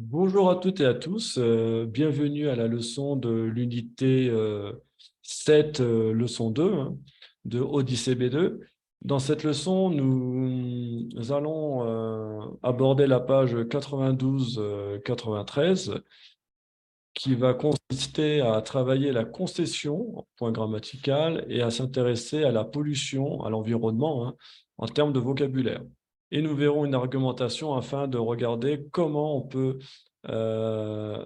Bonjour à toutes et à tous, bienvenue à la leçon de l'unité 7, leçon 2 hein, de Odyssée B2. Dans cette leçon, nous allons aborder la page 92-93 qui va consister à travailler la concession, point grammatical, et à s'intéresser à la pollution, à l'environnement, hein, en termes de vocabulaire. Et nous verrons une argumentation afin de regarder comment on peut euh,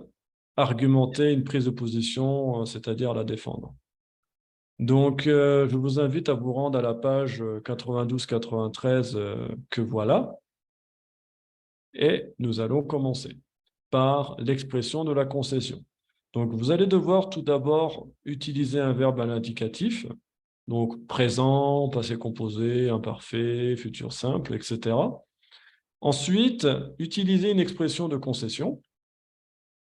argumenter une prise de position, c'est-à-dire la défendre. Donc, je vous invite à vous rendre à la page 92-93 que voilà, et nous allons commencer par l'expression de la concession. Donc, vous allez devoir tout d'abord utiliser un verbe à l'indicatif, donc présent, passé composé, imparfait, futur simple, etc. Ensuite, utiliser une expression de concession,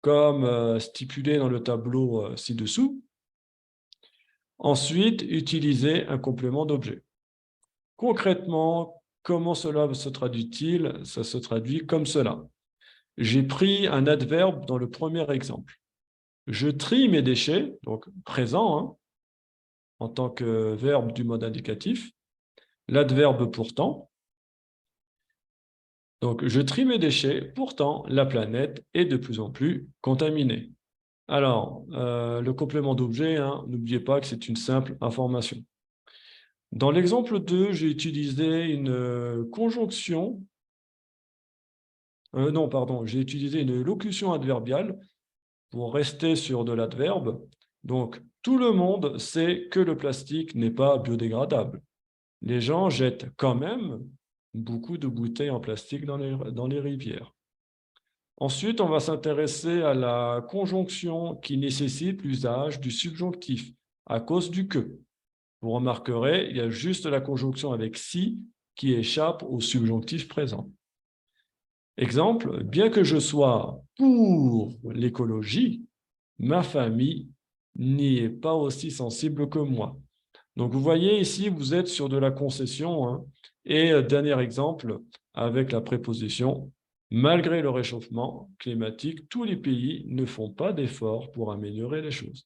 comme stipulé dans le tableau ci-dessous. Ensuite, utiliser un complément d'objet. Concrètement, comment cela se traduit-il? Ça se traduit comme cela. J'ai pris un adverbe dans le premier exemple. Je trie mes déchets, donc présent, hein, en tant que verbe du mode indicatif. L'adverbe pourtant. Donc, je trie mes déchets, pourtant, la planète est de plus en plus contaminée. Alors, le complément d'objet, hein, n'oubliez pas que c'est une simple information. Dans l'exemple 2, j'ai utilisé une conjonction, non, pardon, j'ai utilisé une locution adverbiale pour rester sur de l'adverbe. Donc, tout le monde sait que le plastique n'est pas biodégradable. Les gens jettent quand même beaucoup de bouteilles en plastique dans les rivières. Ensuite, on va s'intéresser à la conjonction qui nécessite l'usage du subjonctif à cause du que. Vous remarquerez, il y a juste la conjonction avec si qui échappe au subjonctif présent. Exemple, bien que je sois pour l'écologie, ma famille n'y est pas aussi sensible que moi. Donc, vous voyez ici, vous êtes sur de la concession. Hein. Et dernier exemple, avec la préposition, malgré le réchauffement climatique, tous les pays ne font pas d'efforts pour améliorer les choses.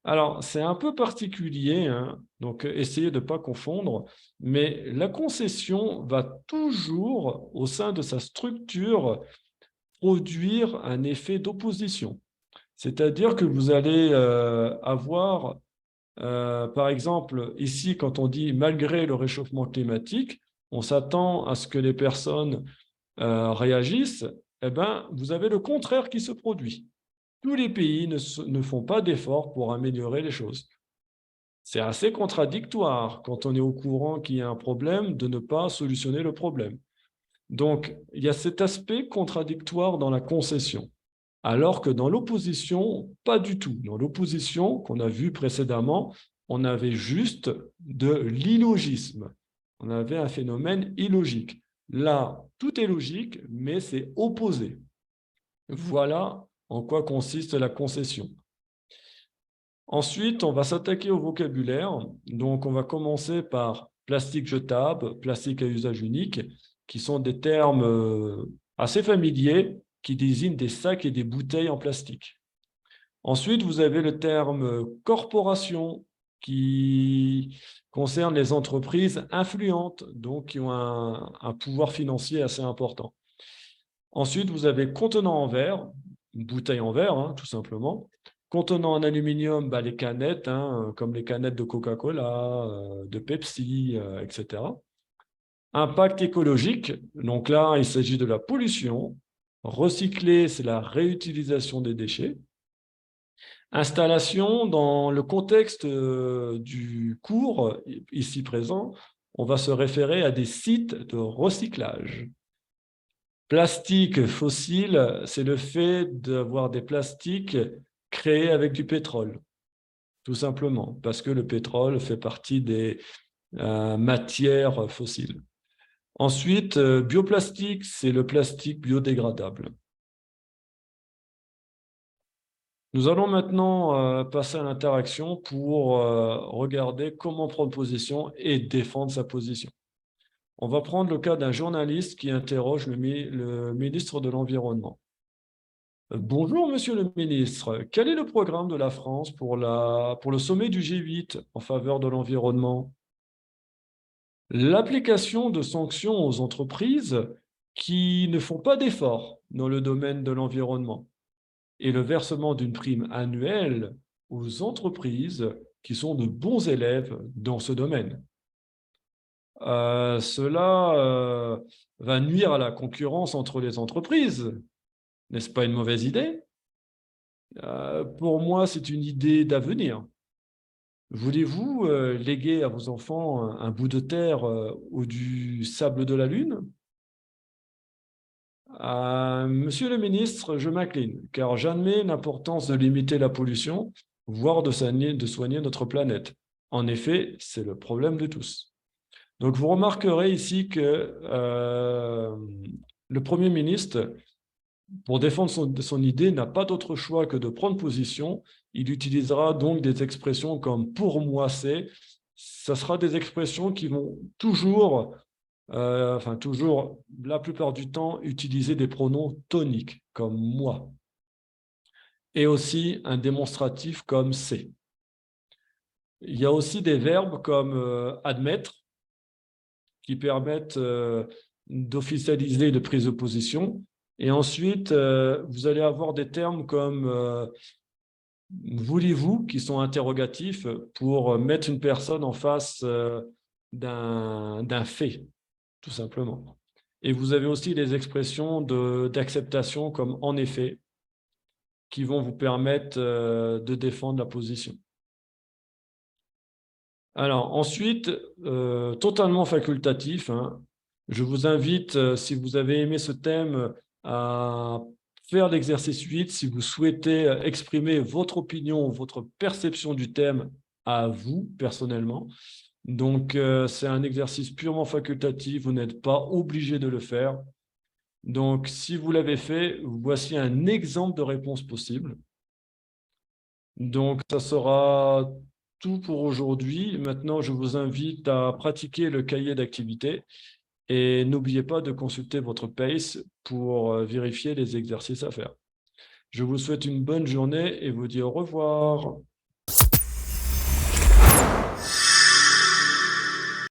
Alors, c'est un peu particulier, hein, donc essayez de ne pas confondre, mais la concession va toujours, au sein de sa structure, produire un effet d'opposition. C'est-à-dire que vous allez avoir, par exemple, ici, quand on dit malgré le réchauffement climatique, on s'attend à ce que les personnes réagissent, eh bien, vous avez le contraire qui se produit. Tous les pays ne font pas d'efforts pour améliorer les choses. C'est assez contradictoire quand on est au courant qu'il y a un problème de ne pas solutionner le problème. Donc, il y a cet aspect contradictoire dans la concession, alors que dans l'opposition, pas du tout. Dans l'opposition qu'on a vu précédemment, on avait juste de l'illogisme. On avait un phénomène illogique. Là, tout est logique, mais c'est opposé. Voilà en quoi consiste la concession. Ensuite, on va s'attaquer au vocabulaire. Donc, on va commencer par plastique jetable, plastique à usage unique, qui sont des termes assez familiers qui désignent des sacs et des bouteilles en plastique. Ensuite, vous avez le terme corporation qui concerne les entreprises influentes, donc qui ont un pouvoir financier assez important. Ensuite, vous avez contenant en verre, une bouteille en verre, hein, tout simplement. Contenant en aluminium, les canettes, hein, comme les canettes de Coca-Cola, de Pepsi, etc. Impact écologique, donc là, il s'agit de la pollution. Recycler, c'est la réutilisation des déchets. Installation, dans le contexte du cours, ici présent, on va se référer à des sites de recyclage. Plastique fossile, c'est le fait d'avoir des plastiques créés avec du pétrole, tout simplement, parce que le pétrole fait partie des matières fossiles. Ensuite, bioplastique, c'est le plastique biodégradable. Nous allons maintenant passer à l'interaction pour regarder comment prendre position et défendre sa position. On va prendre le cas d'un journaliste qui interroge le ministre de l'Environnement. Bonjour, Monsieur le ministre. Quel est le programme de la France pour le sommet du G8 en faveur de l'environnement? L'application de sanctions aux entreprises qui ne font pas d'efforts dans le domaine de l'environnement et le versement d'une prime annuelle aux entreprises qui sont de bons élèves dans ce domaine. Cela va nuire à la concurrence entre les entreprises. N'est-ce pas une mauvaise idée? Pour moi, c'est une idée d'avenir. Voulez-vous léguer à vos enfants un bout de terre ou du sable de la Lune? Monsieur le ministre, je m'incline, car j'admets l'importance de limiter la pollution, voire de soigner notre planète. En effet, c'est le problème de tous. Donc, vous remarquerez ici que le Premier ministre, pour défendre son idée, n'a pas d'autre choix que de prendre position. Il utilisera donc des expressions comme « pour moi c'est ». Ça sera des expressions qui vont toujours, la plupart du temps, utiliser des pronoms toniques, comme « moi ». Et aussi un démonstratif comme « c'est ». Il y a aussi des verbes comme « admettre », qui permettent d'officialiser une prise de position. Et ensuite, vous allez avoir des termes comme voulez-vous, qui sont interrogatifs pour mettre une personne en face d'un fait, tout simplement. Et vous avez aussi des expressions d'acceptation comme en effet, qui vont vous permettre de défendre la position. Alors ensuite, totalement facultatif, hein, je vous invite, si vous avez aimé ce thème, à faire l'exercice 8 si vous souhaitez exprimer votre opinion, votre perception du thème à vous, personnellement. Donc, c'est un exercice purement facultatif, vous n'êtes pas obligé de le faire. Donc, si vous l'avez fait, voici un exemple de réponse possible. Donc, ça sera tout pour aujourd'hui. Maintenant, je vous invite à pratiquer le cahier d'activité et n'oubliez pas de consulter votre PACE pour vérifier les exercices à faire. Je vous souhaite une bonne journée et vous dis au revoir.